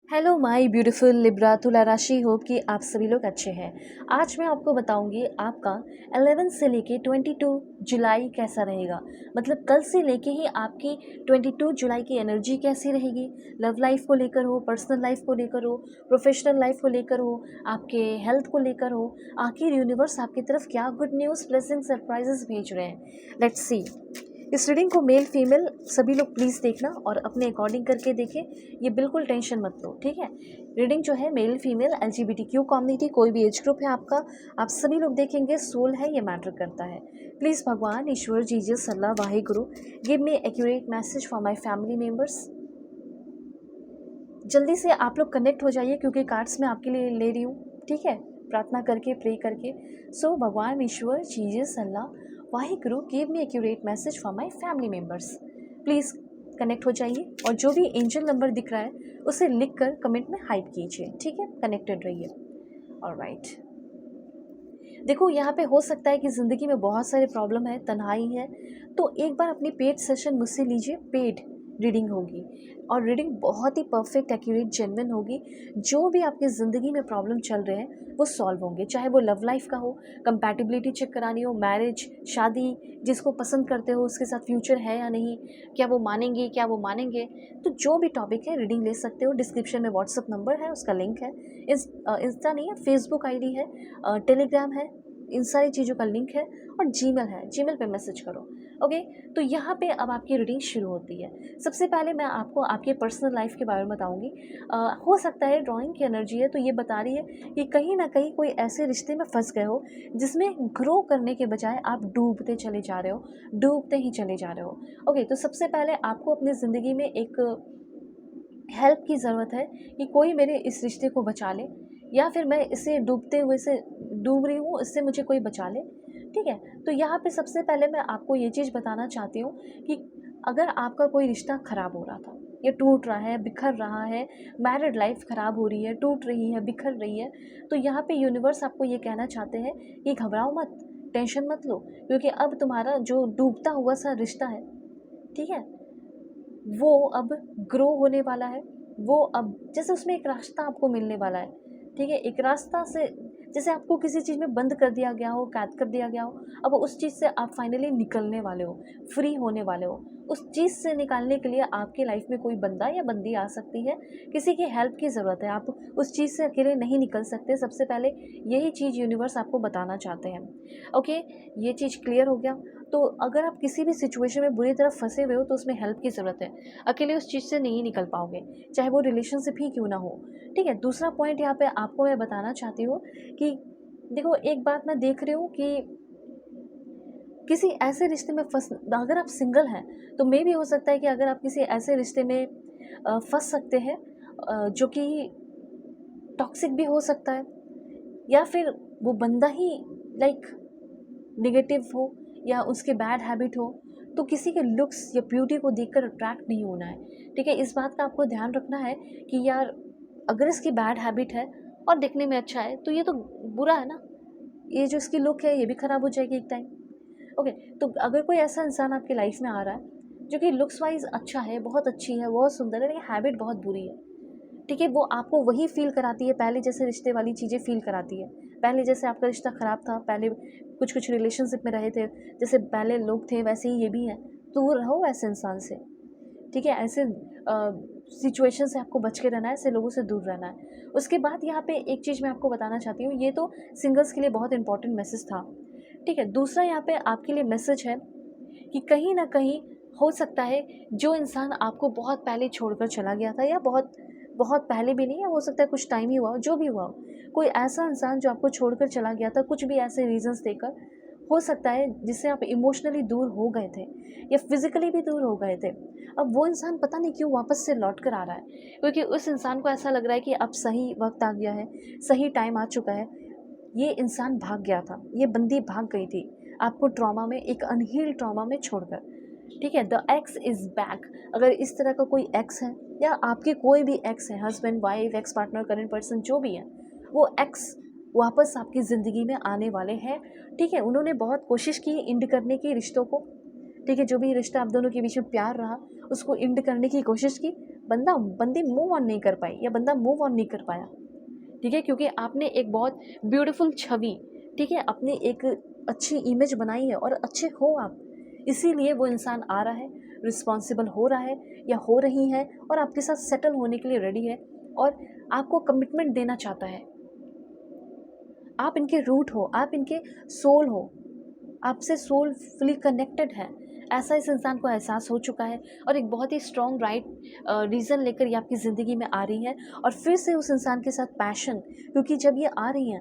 Hello my beautiful Libra तुला राशि। Hope कि आप सभी लोग अच्छे हैं। आज मैं आपको बताऊंगी आपका 11 से लेके 22 जुलाई कैसा रहेगा। मतलब कल से लेके ही आपकी 22 जुलाई की एनर्जी कैसी रहेगी। लव लाइफ को लेकर हो, पर्सनल लाइफ को लेकर हो, प्रोफेशनल लाइफ को लेकर हो, आपके हेल्थ को लेकर हो, आखिर यूनिवर्स आपकी तरफ क्या गुड न्यूज़, ब्लेसिंग, सरप्राइजेस भेज रहे हैं। Let's see. इस रीडिंग को मेल फीमेल सभी लोग प्लीज़ देखना और अपने अकॉर्डिंग करके देखें। ये बिल्कुल टेंशन मत लो, ठीक है। रीडिंग जो है मेल फीमेल LGBTQ कम्युनिटी, कोई भी एज ग्रुप है आपका, आप सभी लोग देखेंगे। सोल है, ये मैटर करता है। प्लीज़ भगवान, ईश्वर, Jesus, Allah, Waheguru, give me accurate message for my family members. जल्दी से आप लोग कनेक्ट हो जाइए क्योंकि कार्ड्स मैं आपके लिए ले रही हूँ, ठीक है, प्रार्थना करके, प्रे करके। सो भगवान, ईश्वर, Jesus, Allah, Waheguru, give me accurate message for my family members. Please connect हो जाइए और जो भी एंजल नंबर दिख रहा है उसे लिख कर कमेंट में हाइप कीजिए, ठीक है। कनेक्टेड रहिए। ऑलराइट। देखो, यहाँ पे हो सकता है कि ज़िंदगी में बहुत सारे प्रॉब्लम है, तन्हाई है, तो एक बार अपनी पेड सेशन मुझसे लीजिए। पेड रीडिंग होगी और रीडिंग बहुत ही परफेक्ट, एक्यूरेट, जेन्युइन होगी। जो भी आपकी ज़िंदगी में प्रॉब्लम चल रहे हैं वो सॉल्व होंगे, चाहे वो लव लाइफ का हो, कंपैटिबिलिटी चेक करानी हो, मैरिज, शादी, जिसको पसंद करते हो उसके साथ फ्यूचर है या नहीं, क्या वो मानेंगे, क्या वो मानेंगे। तो जो भी टॉपिक है रीडिंग ले सकते हो। डिस्क्रिप्शन में व्हाट्सअप नंबर है, उसका लिंक है। इंस्टा नहीं है, फेसबुक आईडी है, टेलीग्राम है, इन सारी चीज़ों का लिंक है, और जीमेल है, जीमेल पे मैसेज करो। ओके। तो यहाँ पे अब आपकी रीडिंग शुरू होती है। सबसे पहले मैं आपको आपके पर्सनल लाइफ के बारे में बताऊंगी। हो सकता है ड्राइंग की एनर्जी है तो ये बता रही है कि कहीं ना कहीं कोई ऐसे रिश्ते में फंस गए हो जिसमें ग्रो करने के बजाय आप डूबते चले जा रहे हो, डूबते ही चले जा रहे हो। ओके। तो सबसे पहले आपको अपनी ज़िंदगी में एक हेल्प की ज़रूरत है कि कोई मेरे इस रिश्ते को बचा ले, या फिर मैं इसे डूबते हुए से डूब रही हूँ, इससे मुझे कोई बचा ले, ठीक है। तो यहाँ पे सबसे पहले मैं आपको ये चीज़ बताना चाहती हूँ कि अगर आपका कोई रिश्ता ख़राब हो रहा था, ये टूट रहा है, बिखर रहा है, मैरिड लाइफ ख़राब हो रही है, टूट रही है, बिखर रही है, तो यहाँ पे यूनिवर्स आपको ये कहना चाहते हैं कि घबराओ मत, टेंशन मत लो, क्योंकि अब तुम्हारा जो डूबता हुआ सा रिश्ता है, ठीक है, वो अब ग्रो होने वाला है। वो अब जैसे उसमें एक रास्ता आपको मिलने वाला है, ठीक है। एक रास्ता से, जैसे आपको किसी चीज़ में बंद कर दिया गया हो, कैद कर दिया गया हो, अब उस चीज़ से आप फाइनली निकलने वाले हो, फ्री होने वाले हो। उस चीज़ से निकालने के लिए आपकी लाइफ में कोई बंदा या बंदी आ सकती है, किसी की हेल्प की ज़रूरत है। आप उस चीज़ से अकेले नहीं निकल सकते। सबसे पहले यही चीज़ यूनिवर्स आपको बताना चाहते हैं। ओके। ये चीज़ क्लियर हो गया। तो अगर आप किसी भी सिचुएशन में बुरी तरह फंसे हुए हो तो उसमें हेल्प की ज़रूरत है। अकेले उस चीज़ से नहीं निकल पाओगे, चाहे वो रिलेशनशिप ही क्यों ना हो, ठीक है। दूसरा पॉइंट यहाँ पे आपको मैं बताना चाहती हूँ कि देखो, एक बात मैं देख रही हूँ कि किसी ऐसे रिश्ते में फंस, अगर आप सिंगल हैं तो मे भी हो सकता है कि अगर आप किसी ऐसे रिश्ते में फंस सकते हैं जो कि टॉक्सिक भी हो सकता है, या फिर वो बंदा ही लाइक निगेटिव हो या उसके बैड हैबिट हो। तो किसी के लुक्स या ब्यूटी को देखकर अट्रैक्ट नहीं होना है, ठीक है। इस बात का आपको ध्यान रखना है कि यार, अगर इसकी बैड हैबिट है और दिखने में अच्छा है तो ये तो बुरा है ना, ये जो इसकी लुक है ये भी ख़राब हो जाएगी एक टाइम। ओके। तो अगर कोई ऐसा इंसान आपकी लाइफ में आ रहा है जो कि लुक्स वाइज अच्छा है, बहुत अच्छी है, बहुत सुंदर है, लेकिन हैबिट बहुत बुरी है, ठीक है, वो आपको वही फ़ील कराती है, पहले जैसे रिश्ते वाली चीज़ें फ़ील कराती है। पहले जैसे आपका रिश्ता ख़राब था, पहले कुछ रिलेशनशिप में रहे थे, जैसे पहले लोग थे वैसे ही ये भी है। दूर रहो ऐसे इंसान से, ठीक है। ऐसे सिचुएशन से आपको बच के रहना है, ऐसे लोगों से दूर रहना है। उसके बाद यहाँ पे एक चीज़ मैं आपको बताना चाहती हूँ, ये तो सिंगल्स के लिए बहुत इंपॉर्टेंट मैसेज था, ठीक है। दूसरा यहाँ पे आपके लिए मैसेज है कि कहीं ना कहीं हो सकता है जो इंसान आपको बहुत पहले छोड़कर चला गया था, या बहुत बहुत पहले भी नहीं है, हो सकता है कुछ टाइम ही हुआ हो, जो भी हुआ हो, कोई ऐसा इंसान जो आपको छोड़कर चला गया था कुछ भी ऐसे रीजंस देकर, हो सकता है जिससे आप इमोशनली दूर हो गए थे या फिजिकली भी दूर हो गए थे। अब वो इंसान पता नहीं क्यों वापस से लौट कर आ रहा है, क्योंकि उस इंसान को ऐसा लग रहा है कि अब सही वक्त आ गया है, सही टाइम आ चुका है। ये इंसान भाग गया था, ये बंदी भाग गई थी आपको ट्रॉमा में, एक अनहील ट्रॉमा में छोड़कर, ठीक है। The x is back. अगर इस तरह का कोई एक्स है या आपके कोई भी एक्स है, husband, wife, ex partner, current person, जो भी है, वो एक्स वापस आपकी ज़िंदगी में आने वाले हैं, ठीक है। उन्होंने बहुत कोशिश की इंड करने की रिश्तों को, ठीक है, जो भी रिश्ता आप दोनों के बीच में प्यार रहा उसको एंड करने की कोशिश की, बंदी मूव ऑन नहीं कर पाई या बंदा मूव ऑन नहीं कर पाया, ठीक है, क्योंकि आपने एक बहुत ब्यूटीफुल छवि, ठीक है, अपनी एक अच्छी इमेज बनाई है और अच्छे हो आप, इसीलिए वो इंसान आ रहा है, रिस्पॉन्सिबल हो रहा है या हो रही है और आपके साथ सेटल होने के लिए रेडी है और आपको कमिटमेंट देना चाहता है। आप इनके रूट हो, आप इनके सोल हो, आपसे सोलफुली कनेक्टेड है, ऐसा इस इंसान को एहसास हो चुका है और एक बहुत ही स्ट्रॉन्ग रीज़न लेकर ये आपकी ज़िंदगी में आ रही है और फिर से उस इंसान के साथ पैशन, क्योंकि जब ये आ रही हैं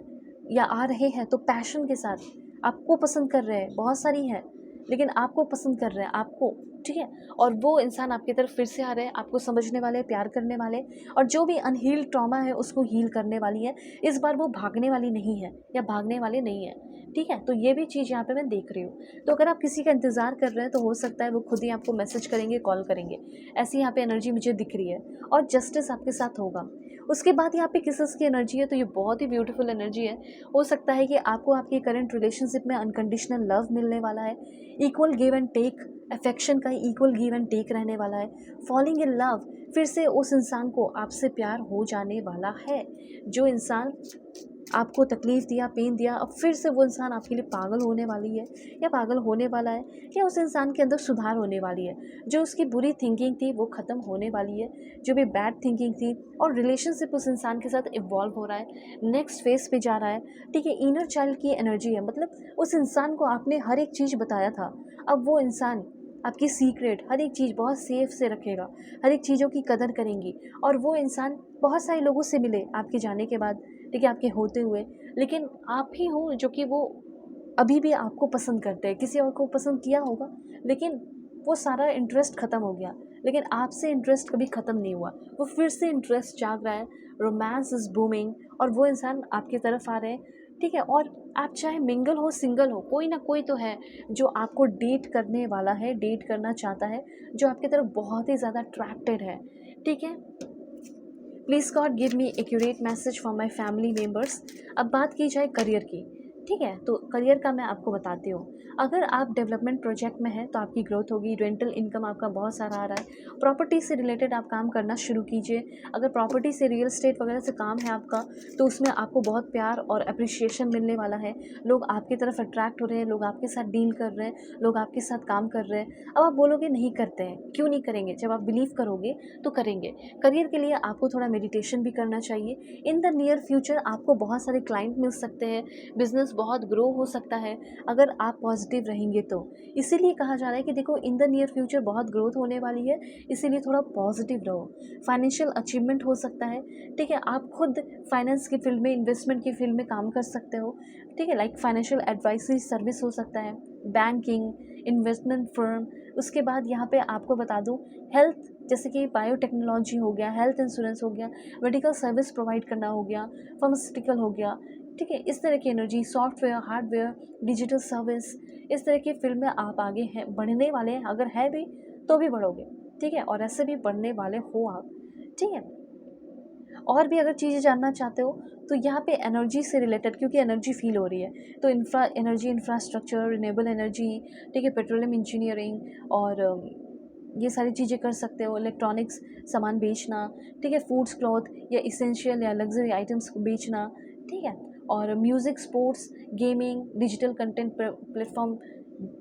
या आ रहे हैं तो पैशन के साथ आपको पसंद कर रहे हैं, बहुत सारी हैं लेकिन आपको पसंद कर रहे हैं आपको, ठीक है, और वो इंसान आपकी तरफ फिर से आ रहे हैं, आपको समझने वाले, प्यार करने वाले और जो भी अनहील्ड ट्रॉमा है उसको हील करने वाली है। इस बार वो भागने वाली नहीं है या भागने वाले नहीं है, ठीक है, तो ये भी चीज़ यहाँ पे मैं देख रही हूँ। तो अगर आप किसी का इंतज़ार कर रहे हैं तो हो सकता है वो खुद ही आपको मैसेज करेंगे, कॉल करेंगे, ऐसी यहाँ पे एनर्जी मुझे दिख रही है और जस्टिस आपके साथ होगा। उसके बाद यहाँ पे किसेस की एनर्जी है, तो ये बहुत ही ब्यूटीफुल एनर्जी है। हो सकता है कि आपको आपके करंट रिलेशनशिप में अनकंडीशनल लव मिलने वाला है, equal give and take, affection का इक्वल गिव एंड टेक रहने वाला है, फॉलिंग इन लव, फिर से उस इंसान को आपसे प्यार हो जाने वाला है। जो इंसान आपको तकलीफ़ दिया, पेन दिया, अब फिर से वो इंसान आपके लिए पागल होने वाली है या पागल होने वाला है या उस इंसान के अंदर सुधार होने वाली है। जो उसकी बुरी थिंकिंग थी वो ख़त्म होने वाली है, जो भी बैड थिंकिंग थी, और रिलेशनशिप उस इंसान के साथ इवॉल्व हो रहा है, नेक्स्ट फेज़ पे जा रहा है, ठीक है। इनर चाइल्ड की एनर्जी है, मतलब उस इंसान को आपने हर एक चीज़ बताया था, अब वो इंसान आपकी सीक्रेट हर एक चीज़ बहुत सेफ से रखेगा, हर एक चीज़ों की कदर करेंगी और वो इंसान बहुत सारे लोगों से मिले आपके जाने के बाद, ठीक है, आपके होते हुए, लेकिन आप ही हो जो कि वो अभी भी आपको पसंद करते हैं। किसी और को पसंद किया होगा लेकिन वो सारा इंटरेस्ट ख़त्म हो गया, लेकिन आपसे इंटरेस्ट कभी ख़त्म नहीं हुआ, वो फिर से इंटरेस्ट जाग रहा है, रोमांस इज़ बूमिंग और वो इंसान आपकी तरफ आ रहे हैं, ठीक है। और आप चाहे मिंगल हो सिंगल हो, कोई ना कोई तो है जो आपको डेट करने वाला है, डेट करना चाहता है, जो आपकी तरफ बहुत ही ज़्यादा अट्रैक्टेड है, ठीक है। Please God give me accurate message for my family members. अब बात की जाए करियर की, ठीक है, तो करियर का मैं आपको बताती हूँ। अगर आप डेवलपमेंट प्रोजेक्ट में हैं तो आपकी ग्रोथ होगी, रेंटल इनकम आपका बहुत सारा आ रहा है, प्रॉपर्टी से रिलेटेड आप काम करना शुरू कीजिए। अगर प्रॉपर्टी से, रियल एस्टेट वगैरह से काम है आपका तो उसमें आपको बहुत प्यार और अप्रिशिएशन मिलने वाला है, लोग आपकी तरफ अट्रैक्ट हो रहे हैं, लोग आपके साथ डील कर रहे हैं, लोग आपके साथ काम कर रहे हैं। अब आप बोलोगे नहीं करते हैं, क्यों नहीं करेंगे, जब आप बिलीव करोगे तो करेंगे। करियर के लिए आपको थोड़ा मेडिटेशन भी करना चाहिए। इन द नियर फ्यूचर आपको बहुत सारे क्लाइंट मिल सकते हैं, बिजनेस बहुत ग्रो हो सकता है अगर आप पॉजिटिव रहेंगे तो। इसीलिए कहा जा रहा है कि देखो इन द नियर फ्यूचर बहुत ग्रोथ होने वाली है, इसीलिए थोड़ा पॉजिटिव रहो। फाइनेंशियल अचीवमेंट हो सकता है, ठीक है, आप खुद फाइनेंस की फील्ड में, इन्वेस्टमेंट की फील्ड में काम कर सकते हो, ठीक है, लाइक फाइनेंशियल एडवाइजरी सर्विस हो सकता है, बैंकिंग, इन्वेस्टमेंट फर्म। उसके बाद यहाँ पे आपको बता दूँ, हेल्थ जैसे कि बायोटेक्नोलॉजी हो गया, हेल्थ इंश्योरेंस हो गया, मेडिकल सर्विस प्रोवाइड करना हो गया, फार्मास्यूटिकल हो गया, ठीक है, इस तरह की energy, software, hardware, digital service, इस तरह की फील्ड में आप आगे हैं, बढ़ने वाले हैं, अगर है भी तो भी बढ़ोगे, ठीक है, और ऐसे भी बढ़ने वाले हो आप, ठीक है। और भी अगर चीज़ें जानना चाहते हो तो यहाँ पे एनर्जी से रिलेटेड, क्योंकि एनर्जी फील हो रही है, तो इंफ्रास्ट्रक्चर, रिन्यूएबल एनर्जी, ठीक है, पेट्रोलियम इंजीनियरिंग और ये सारी चीज़ें कर सकते हो, इलेक्ट्रॉनिक्स सामान बेचना, ठीक है, फूड्स, क्लॉथ या इसेंशियल या लग्जरी आइटम्स को बेचना, ठीक है, और music, sports, gaming, digital content platform,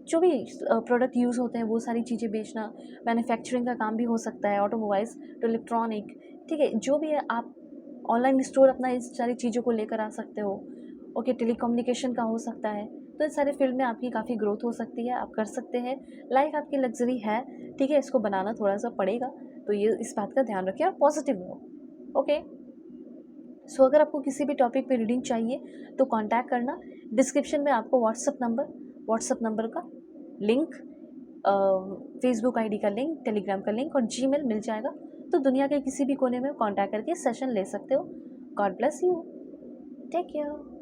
जो भी प्रोडक्ट यूज़ होते हैं वो सारी चीज़ें बेचना, मैन्युफैक्चरिंग का काम भी हो सकता है, ऑटोमोबाइल्स टू इलेक्ट्रॉनिक, ठीक है, जो भी है आप ऑनलाइन स्टोर अपना इस सारी चीज़ों को लेकर आ सकते हो, ओके, टेलीकम्युनिकेशन का हो सकता है, तो इस सारे फील्ड में आपकी काफ़ी ग्रोथ हो सकती है, आप कर सकते हैं। लाइफ आपकी लग्जरी है, ठीक है, इसको बनाना थोड़ा सा पड़ेगा, तो ये इस बात का ध्यान रखिए और पॉजिटिव रहो, ओके। सो अगर आपको किसी भी टॉपिक पे रीडिंग चाहिए तो कांटेक्ट करना, डिस्क्रिप्शन में आपको व्हाट्सअप नंबर का लिंक, फेसबुक आईडी का लिंक, टेलीग्राम का लिंक और जीमेल मिल जाएगा, तो दुनिया के किसी भी कोने में कांटेक्ट करके सेशन ले सकते हो। God bless you, take care.